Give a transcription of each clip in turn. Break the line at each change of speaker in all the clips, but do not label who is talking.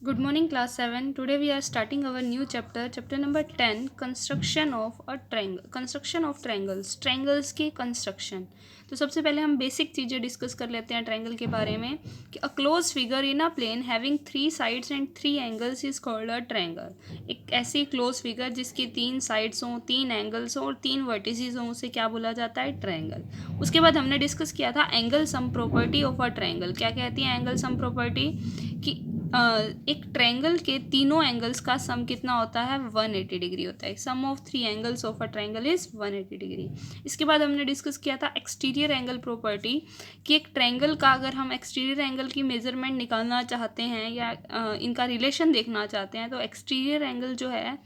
Good morning, class 7. Today we are starting our new chapter number 10, construction of a triangle. Construction of triangles. Triangles की construction. तो सबसे पहले हम basic चीज़ें discuss कर लेते हैं ट्रायंगल के बारे में कि a close figure in a plane having 3 sides and 3 angles is called a triangle. एक ऐसी क्लोज फिगर जिसकी 3 साइड्स हों, 3 एंगल्स हों और 3 वर्टिसेस हों, उसे क्या बोला जाता है? ट्रायंगल। उसके बाद हमने डिस्कस किया था angle sum property of a triangle. क्या कहती है एंगल सम प्रॉपर्टी? कि एक ट्रायंगल के तीनों एंगल्स का सम कितना होता है? 180 डिग्री होता है। Sum of 3 angles of a triangle is 180 degree. इसके बाद हमने डिस्कस किया था एक्सटीरियर एंगल प्रॉपर्टी कि एक ट्रायंगल का अगर हम एक्सटीरियर एंगल की मेजरमेंट निकालना चाहते हैं या इनका रिलेशन देखना चाहते हैं तो एक्सटीरियर एंगल जो है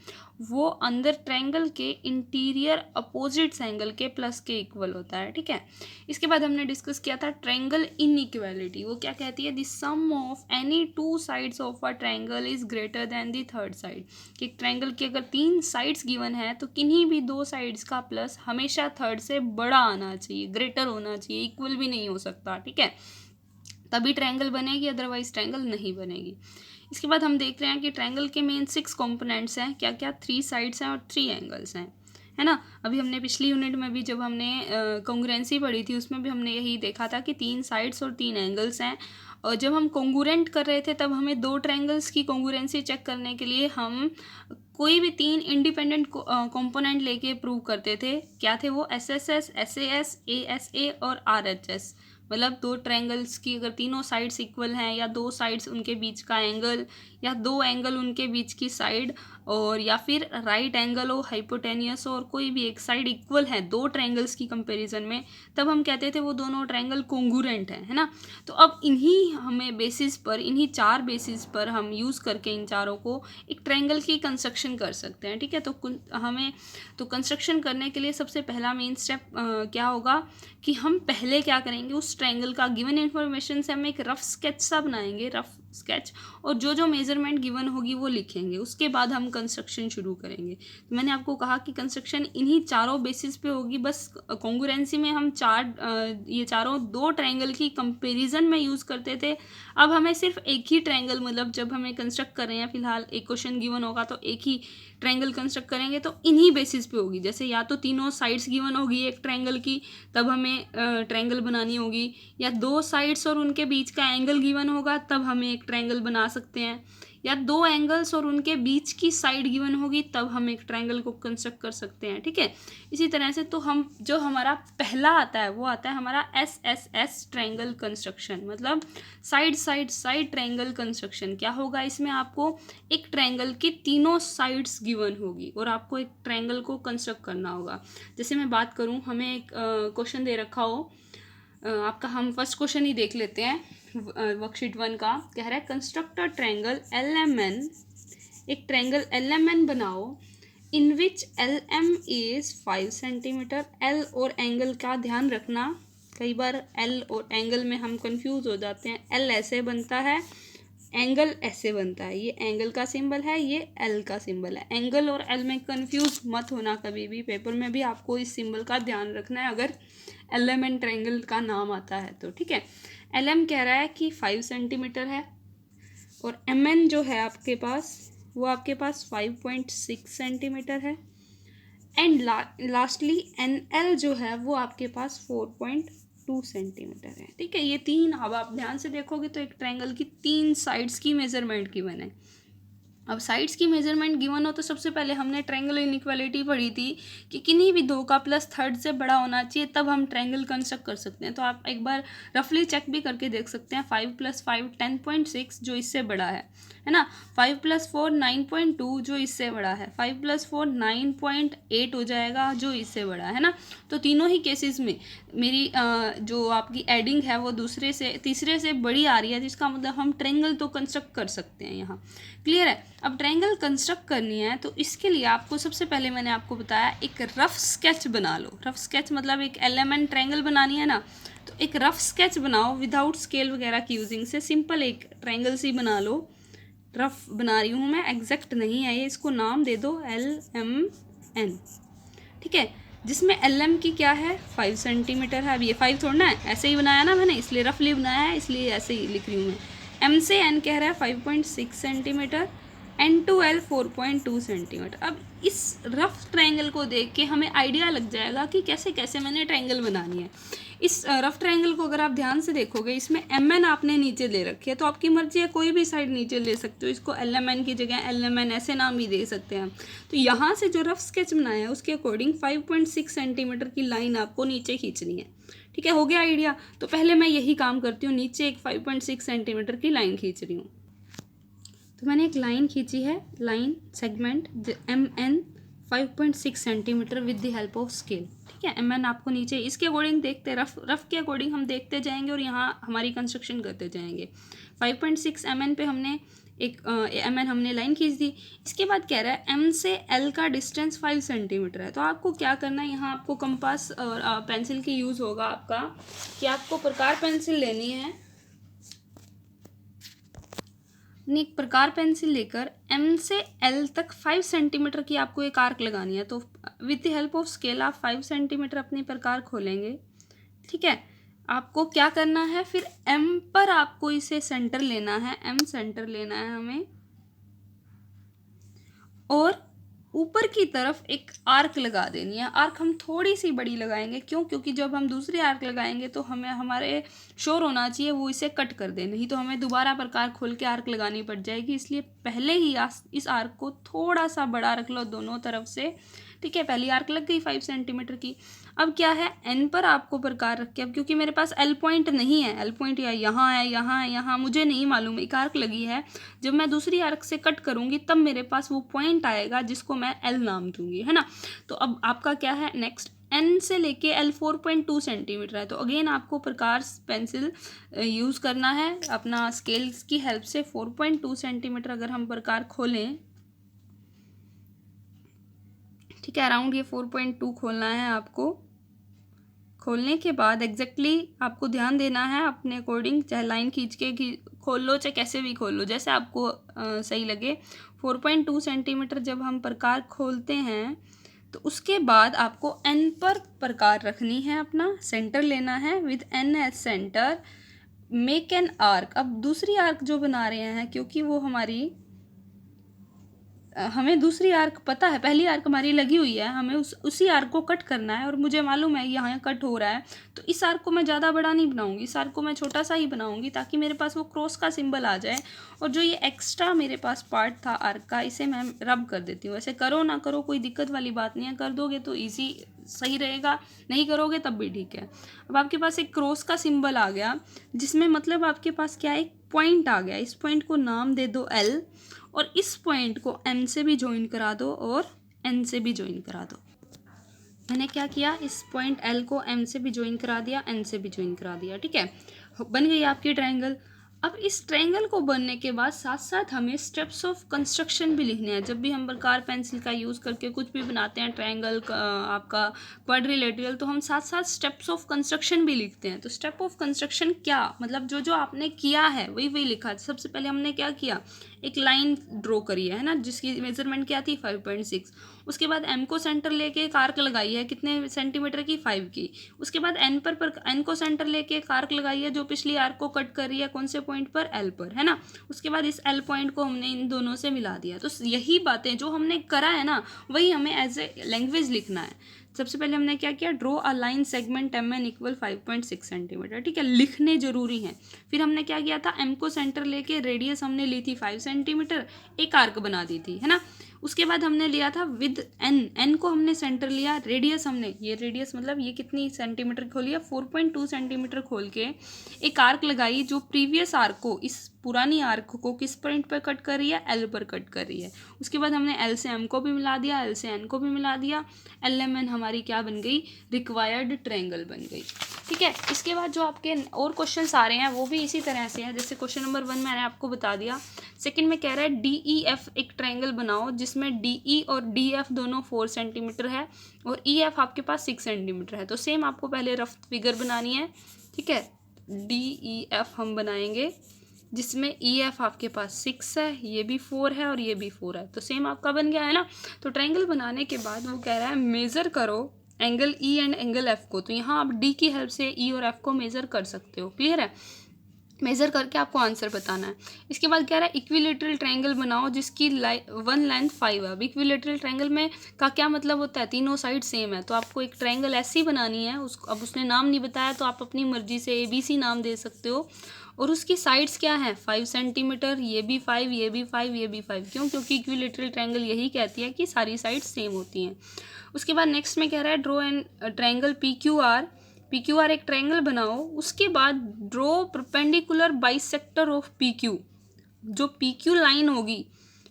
वो अंदर ट्रायंगल के इंटीरियर अपोजिट्स एंगल के प्लस के इक्वल होता है। ठीक है, इसके बाद हमने डिस्कस किया था ट्रायंगल इनइक्वालिटी। वो क्या कहती है? The sum of any 2 sides of a triangle is greater than the third side. कि एक ट्रायंगल की अगर 3 साइड्स गिवन है तो किन्हीं भी 2 साइड्स का प्लस हमेशा थर्ड से बड़ा आना चाहिए, ग्रेटर होना चाहिए, इक्वल भी नहीं हो सकता। ठीक है, तभी ट्रायंगल बनेगी, अदरवाइज ट्रायंगल नहीं बनेगी। इसके बाद हम देख रहे हैं कि ट्रायंगल के मेन 6 कंपोनेंट्स हैं। क्या क्या? 3 साइड्स हैं और 3 एंगल्स हैं, है ना। अभी हमने पिछली यूनिट में भी जब हमने कॉन्ग्रुएंसी पढ़ी थी उसमें भी हमने यही देखा था कि 3 साइड्स और 3 एंगल्स हैं। और जब हम कॉन्ग्रुएंट कर रहे थे तब हमें 2 ट्रायंगल्स की कॉन्ग्रुएंसी चेक करने के लिए हम कोई भी 3 इंडिपेंडेंट कंपोनेंट लेके प्रूव करते थे। क्या थे वो? SSS, SAS, ASA और RHS। मतलब 2 ट्रायंगल्स की अगर तीनों साइड्स इक्वल हैं या 2 साइड्स उनके बीच का एंगल या 2 एंगल उनके बीच की साइड और या फिर राइट एंगल हो, हाइपोटेनियस हो और कोई भी एक साइड इक्वल है 2 ट्रायंगल्स की कंपैरिजन में, तब हम कहते थे वो दोनों ट्रायंगल कॉन्ग्रुएंट हैं, है ना। तो अब इन्हीं हमें बेसिस पर, इन्हीं 4 बेसिस पर हम यूज़ करके इन चारों को एक ट्रायंगल की कंस्ट्रक्शन कर सकते हैं। ठीक है, तो हमें तो कंस्ट्रक्शन करने के लिए सबसे पहला मेन स्टेप क्या होगा कि हम पहले क्या करेंगे, उस ट्रायंगल का गिवन इन्फॉर्मेशन से हम एक रफ स्केच सा बनाएंगे, रफ स्केच, और जो जो मेजरमेंट गिवन होगी वो लिखेंगे। उसके बाद हम कंस्ट्रक्शन शुरू करेंगे। तो मैंने आपको कहा कि कंस्ट्रक्शन इन्हीं चारों बेसिस पे होगी। बस कॉन्ग्रुएंसी में हम ये चारों 2 ट्रायंगल की कंपैरिजन में यूज़ करते थे। अब हमें सिर्फ एक ही ट्रायंगल, मतलब जब हमें कंस्ट्रक्ट कर रहे हैं, फिलहाल एक क्वेश्चन गिवन होगा तो एक ही ट्रायंगल कंस्ट्रक्ट करेंगे तो इन्हीं बेसिस पे होगी। जैसे या तो तीनों साइड्स गिवन होगी एक ट्रायंगल की, तब हमें ट्रायंगल बनानी होगी, या 2 साइड्स और उनके बीच का एंगल गिवन होगा तब हमें एक ट्रायंगल बना सकते हैं, या 2 एंगल्स और उनके बीच की साइड गिवन होगी तब हम एक ट्रायंगल को कंस्ट्रक्ट कर सकते हैं। ठीक है, इसी तरह से तो हम जो हमारा पहला आता है वो आता है हमारा SSS ट्रायंगल कंस्ट्रक्शन, मतलब side side side triangle construction. क्या होगा इसमें? आपको एक ट्रायंगल की तीनों साइड्स गिवन होगी और आपको एक ट्रायंगल को कंस्ट्रक्ट करना होगा। जैसे मैं बात करूं, हमें एक क्वेश्चन दे रखा हो आपका, हम फर्स्ट क्वेश्चन ही देख लेते हैं। वर्कशीट 1 का कह रहा है कंस्ट्रक्ट अ ट्रायंगल LMN। एक ट्रायंगल LMN बनाओ इन विच LM इज 5 सेंटीमीटर। L और एंगल का ध्यान रखना, कई बार L और एंगल में हम कंफ्यूज हो जाते हैं। L ऐसे बनता है, एंगल ऐसे बनता है। ये एंगल का सिंबल है, ये L का सिंबल है। एंगल और L में कंफ्यूज मत होना कभी भी। पेपर में भी आपको इस सिंबल का ध्यान रखना है अगर LMN ट्रायंगल का नाम आता है तो। ठीक है, LM कह रहा है कि 5 सेंटीमीटर है और MN जो है आपके पास वो आपके पास 5.6 सेंटीमीटर है, एंड लास्टली NL जो है वो आपके पास 4.2 सेंटीमीटर है। ठीक है, ये 3, अब आप ध्यान से देखोगे तो एक ट्रायंगल की 3 साइड्स की मेजरमेंट गिवन है। अब साइड्स की मेजरमेंट गिवन हो तो सबसे पहले हमने ट्रायंगल इनइक्वालिटी पढ़ी थी कि किन्हीं भी 2 का प्लस थर्ड से बड़ा होना चाहिए, तब हम ट्रायंगल कंस्ट्रक्ट कर सकते हैं। तो आप एक बार रफली चेक भी करके देख सकते हैं। 5 + 5 10.6 जो इससे बड़ा है ना। 5 + 4 9.2 जो इससे बड़ा है। 5 + 4 9.8 हो जाएगा जो इससे बड़ा है ना। तो तीनों ही केसेस में मेरी जो आपकी एडिंग है वो तीसरे से बड़ी आ रही है, जिसका मतलब हम ट्रायंगल तो कंस्ट्रक्ट कर सकते हैं यहाँ। क्लियर है? अब ट्रायंगल कंस्ट्रक्ट करनी है तो इसके लिए आपको सबसे पहले मैंने आपको बताया एक रफ स्केच बना लो। रफ स्केच मतलब एक LMN ट्रायंगल बनानी है ना, तो एक रफ स्केच बनाओ विदाउट स्केल वगैरह की यूजिंग से। सिंपल एक ट्रायंगल सी बना लो। रफ बना रही हूँ मैं, एग्जैक्ट नहीं है ये, इसको नाम दे दो LMN। ठीक है, जिसमें LM की क्या है? 5 सेंटीमीटर है। अब ये 5 थोड़ा है, ऐसे ही बनाया ना मैंने, इसलिए रफली बनाया है, इसलिए ऐसे ही लिख रही हूँ मैं। एम से एन कह रहा है 5.6 centimetre, N to L 4.2 centimetre. अब इस रफ ट्रायंगल को देख के हमें आइडिया लग जाएगा कि कैसे कैसे मैंने ट्रायंगल बनानी है। इस रफ ट्रायंगल को अगर आप ध्यान से देखोगे, इसमें एम एन आपने नीचे ले रखी है, तो आपकी मर्जी है कोई भी साइड नीचे ले सकते हो। इसको एल एम एन की जगह एल एम एन ऐसे नाम भी दे सकते हैं। तो यहाँ से जो रफ स्केच बनाया है उसके अकॉर्डिंग 5.6 सेंटीमीटर की लाइन आपको नीचे खींचनी है। ठीक है, हो गया आइडिया। तो पहले मैं यही काम करती हूँ, नीचे एक 5.6 सेंटीमीटर की लाइन खींच रही हूँ। तो मैंने एक लाइन खींची है, line segment M N 5.6 centimetre with the help of scale. ठीक है, एम एन आपको नीचे इसके अकॉर्डिंग देखते, रफ के अकॉर्डिंग हम देखते जाएंगे और यहाँ हमारी कंस्ट्रक्शन करते जाएंगे। 5.6 एम एन पे हमने एक एम एन हमने लाइन खींच दी। इसके बाद कह रहा है एम से एल का डिस्टेंस 5 सेंटीमीटर है। तो आपको क्या करना है, यहाँ आपको कंपास और पेंसिल की यूज़ होगा आपका, कि आपको प्रकार पेंसिल लेनी है। एक प्रकार पेंसिल लेकर एम से एल तक 5 सेंटीमीटर की आपको एक आर्क लगानी है। तो with the help of scale आप 5 सेंटीमीटर अपनी प्रकार खोलेंगे। ठीक है, आपको क्या करना है, फिर एम पर आपको इसे सेंटर लेना है, एम सेंटर लेना है हमें, और ऊपर की तरफ एक आर्क लगा देनी है। आर्क हम थोड़ी सी बड़ी लगाएंगे, क्यों? क्योंकि जब हम दूसरी आर्क लगाएंगे तो हमें हमारे श्योर होना चाहिए वो इसे कट कर दे, नहीं तो हमें दोबारा प्रकार खोल के आर्क लगानी पड़ जाएगी। इसलिए पहले ही इस आर्क को थोड़ा सा बड़ा रख लो दोनों तरफ से। ठीक है, पहली आर्क लग गई 5 सेंटीमीटर की। अब क्या है, एन पर आपको प्रकार रख के, अब क्योंकि मेरे पास एल पॉइंट नहीं है, एल पॉइंट या यहाँ है, यहाँ है, यहाँ मुझे नहीं मालूम, एक आर्क लगी है। जब मैं दूसरी आर्क से कट करूँगी तब मेरे पास वो पॉइंट आएगा जिसको मैं एल नाम दूंगी, है ना। तो अब आपका क्या है नेक्स्ट, एन से लेके एल 4.2 सेंटीमीटर है। तो अगेन आपको प्रकार पेंसिल यूज़ करना है अपना स्केल की हेल्प से। 4.2 सेंटीमीटर अगर हम प्रकार खोलें, ठीक है, अराउंड ये 4.2 खोलना है आपको। खोलने के बाद एग्जैक्टली आपको ध्यान देना है अपने अकॉर्डिंग, चाहे लाइन खींच के खोल लो, चाहे कैसे भी खोल लो, जैसे आपको सही लगे। 4.2 सेंटीमीटर जब हम प्रकार खोलते हैं तो उसके बाद आपको एन पर प्रकार रखनी है, अपना सेंटर लेना है, with N as centre make an arc. अब दूसरी आर्क जो बना रहे हैं, क्योंकि वो हमें दूसरी आर्क पता है, पहली आर्क हमारी लगी हुई है, हमें उसी आर्क को कट करना है और मुझे मालूम है यहाँ कट हो रहा है। तो इस आर्क को मैं ज़्यादा बड़ा नहीं बनाऊंगी, इस आर्क को मैं छोटा सा ही बनाऊंगी ताकि मेरे पास वो क्रॉस का सिंबल आ जाए। और जो ये एक्स्ट्रा मेरे पास पार्ट था आर्क का, इसे मैं रब कर देती हूँ। ऐसे करो ना करो कोई दिक्कत वाली बात नहीं है, कर दोगे तो ईजी सही रहेगा, नहीं करोगे तब भी ठीक है। अब आपके पास एक क्रॉस का सिंबल आ गया, जिसमें मतलब आपके पास क्या, एक पॉइंट आ गया। इस पॉइंट को नाम दे दो एल, और इस पॉइंट को एम से भी ज्वाइन करा दो और एन से भी ज्वाइन करा दो। मैंने क्या किया, इस पॉइंट एल को एम से भी ज्वाइन करा दिया, एन से भी ज्वाइन करा दिया। ठीक है, बन गई आपकी ट्रायंगल। अब इस ट्रायंगल को बनने के बाद साथ साथ हमें स्टेप्स ऑफ कंस्ट्रक्शन भी लिखने हैं। जब भी हम प्रकार पेंसिल का यूज़ करके कुछ भी बनाते हैं, ट्रायंगल आपका क्वाड्रिलेटरल, तो हम साथ साथ स्टेप्स ऑफ कंस्ट्रक्शन भी लिखते हैं। तो स्टेप ऑफ कंस्ट्रक्शन क्या मतलब, जो जो आपने किया है वही वही लिखा। सबसे पहले हमने क्या किया, एक लाइन ड्रॉ करी है ना, जिसकी मेजरमेंट क्या थी 5.6। उसके बाद एम को सेंटर लेके एक आर्क लगाई है, कितने सेंटीमीटर की, 5 की। उसके बाद एन एन को सेंटर लेके एक आर्क लगाई है जो पिछली आर्क को कट कर रही है, कौन से पॉइंट पर, एल पर, है ना। उसके बाद इस एल पॉइंट को हमने इन दोनों से मिला दिया। तो यही बातें जो हमने करा है ना, वही हमें एज ए लैंग्वेज लिखना है। सबसे पहले हमने क्या किया, draw a line segment M N equal 5.6 centimetre. ठीक है, लिखने जरूरी हैं। फिर हमने क्या किया था, एम को सेंटर लेके रेडियस हमने ली थी 5 सेंटीमीटर, एक आर्क बना दी थी, है ना। उसके बाद हमने लिया था विद एन, एन को हमने सेंटर लिया, रेडियस हमने, ये रेडियस मतलब ये कितनी सेंटीमीटर खोली है, 4.2 सेंटीमीटर खोल के एक आर्क लगाई जो प्रीवियस आर्क को, इस पुरानी आर्क को किस पॉइंट पर कट कर रही है, एल पर कट कर रही है। उसके बाद हमने एल से एम को भी मिला दिया, एल से एन को भी मिला दिया, एल एम एन हमारी क्या बन गई, रिक्वायर्ड ट्रायंगल बन गई। ठीक है, इसके बाद जो आपके और क्वेश्चंस आ रहे हैं वो भी इसी तरह से हैं। जैसे क्वेश्चन नंबर 1 मैंने आपको बता दिया। सेकंड में कह रहा है डी ई एफ एक ट्रायंगल बनाओ जिसमें डी ई और डी एफ दोनों 4 सेंटीमीटर है और ई एफ आपके पास 6 सेंटीमीटर है। तो सेम आपको पहले रफ फिगर बनानी है। ठीक है, डी ई एफ हम बनाएंगे जिसमें ई एफ आपके पास 6 है, ये भी 4 है और ये भी 4 है। तो सेम आपका बन गया है ना। तो ट्रायंगल बनाने के बाद वो कह रहा है मेज़र करो angle E and angle F को। तो यहाँ आप डी की हेल्प से ई और एफ को मेज़र कर सकते हो। क्लियर है। मेज़र करके आपको आंसर बताना है। इसके बाद कह रहा है इक्विलेटरल ट्रायंगल बनाओ जिसकी वन लेंथ 5 है। अब इक्विलेटरल ट्रायंगल में का क्या मतलब होता है, तीनों साइड सेम है, तो आपको एक ट्रायंगल ऐसी बनानी है। अब उसने नाम नहीं बताया तो आप अपनी मर्जी से ABC नाम दे सकते हो। और उसकी साइड्स क्या है, 5 सेंटीमीटर, ये भी 5, ये भी 5, ये भी 5। क्यों? क्योंकि इक्विलेटरल ट्रायंगल यही कहती है कि सारी साइड सेम होती हैं। उसके बाद नेक्स्ट में कह रहा है ड्रॉ एन ट्रायंगल PQR एक ट्रायंगल बनाओ। उसके बाद draw perpendicular bisector of PQ। जो PQ लाइन होगी,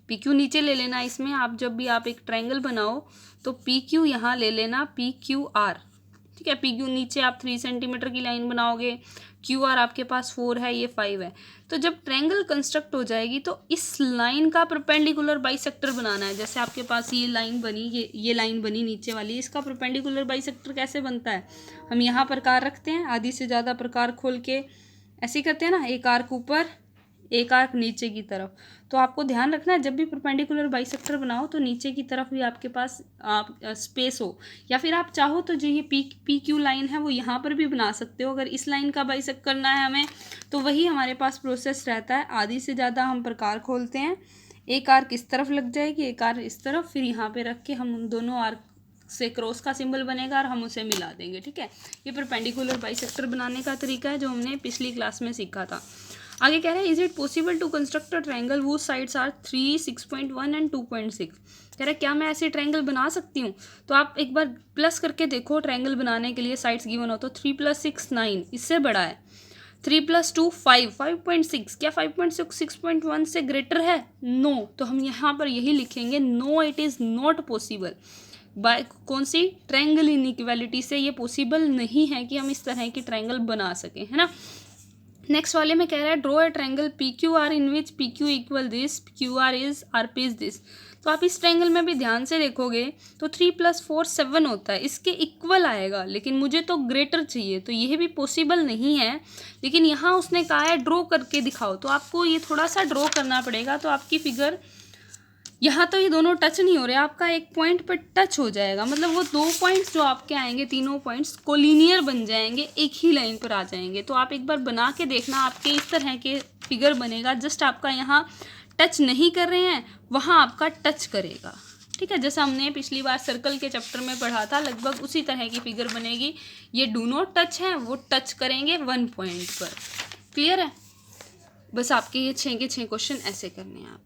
PQ नीचे ले लेना इसमें, आप जब भी आप एक ट्रायंगल बनाओ तो PQ यहाँ ले लेना, PQR, ठीक है। PQ नीचे आप 3 सेंटीमीटर की लाइन बनाओगे, QR आपके पास 4 है, ये 5 है। तो जब ट्रायंगल कंस्ट्रक्ट हो जाएगी तो इस लाइन का परपेंडिकुलर बाइसेक्टर बनाना है। जैसे आपके पास ये लाइन बनी, ये लाइन बनी नीचे वाली, इसका परपेंडिकुलर बाइसेक्टर कैसे बनता है, हम यहाँ प्रकार रखते हैं, आधी से ज़्यादा प्रकार खोल के ऐसे ही करते हैं ना, एक आर्क ऊपर एक आर्क नीचे की तरफ। तो आपको ध्यान रखना है जब भी परपेंडिकुलर बाइसेक्टर बनाओ तो नीचे की तरफ भी आपके पास स्पेस हो, या फिर आप चाहो तो जो ये PQ लाइन है वो यहाँ पर भी बना सकते हो। अगर इस लाइन का बाइसेक्ट करना है हमें तो वही हमारे पास प्रोसेस रहता है, आधी से ज़्यादा हम प्रकार खोलते हैं, एक आर्क इस तरफ लग जाएगी, एक आर्क इस तरफ, फिर यहाँ पे रख के हम उन दोनों आर्क से क्रॉस का सिंबल बनेगा और हम उसे मिला देंगे, ठीक है। ये परपेंडिकुलर बाइसेक्टर बनाने का तरीका है जो हमने पिछली क्लास में सीखा था। आगे कह रहे हैं is it possible to construct a triangle वो साइड्स आर 3, 6.1 एंड 2.6। कह रहा है क्या मैं ऐसे ट्रायंगल बना सकती हूँ? तो आप एक बार प्लस करके देखो, ट्रायंगल बनाने के लिए साइड्स गिवन हो तो 3 + 6 9, इससे बड़ा है। 3 + 2 5, 5.6, क्या 5.6 6.1 से ग्रेटर है? नो। तो हम यहाँ पर यही लिखेंगे, no it is not possible. By कौन सी? ट्रायंगल इनइक्वालिटी से ये पॉसिबल नहीं है कि हम इस तरह की ट्रायंगल बना सकें, है ना। नेक्स्ट वाले में कह रहा है draw a triangle PQR in which PQ equal this, QR is, RP is this. तो आप इस ट्रायंगल में भी ध्यान से देखोगे तो 3 + 4 7 होता है, इसके इक्वल आएगा, लेकिन मुझे तो ग्रेटर चाहिए, तो यह भी पॉसिबल नहीं है। लेकिन यहाँ उसने कहा है ड्रॉ करके दिखाओ, तो आपको ये थोड़ा सा ड्रॉ करना पड़ेगा। तो आपकी फिगर यहाँ तो ये दोनों टच नहीं हो रहे, आपका एक पॉइंट पर टच हो जाएगा, मतलब वो 2 पॉइंट्स जो आपके आएंगे, तीनों पॉइंट्स कोलिनियर बन जाएंगे, एक ही लाइन पर आ जाएंगे। तो आप एक बार बना के देखना, आपके इस तरह के फिगर बनेगा। जस्ट आपका यहाँ टच नहीं कर रहे हैं, वहाँ आपका टच करेगा, ठीक है। जैसा हमने पिछली बार सर्कल के चैप्टर में पढ़ा था, लगभग उसी तरह की फिगर बनेगी। ये डू नॉट टच है, वो टच करेंगे 1 पॉइंट पर। क्लियर है? बस आपके ये 6 के 6 क्वेश्चन ऐसे करने हैं आप।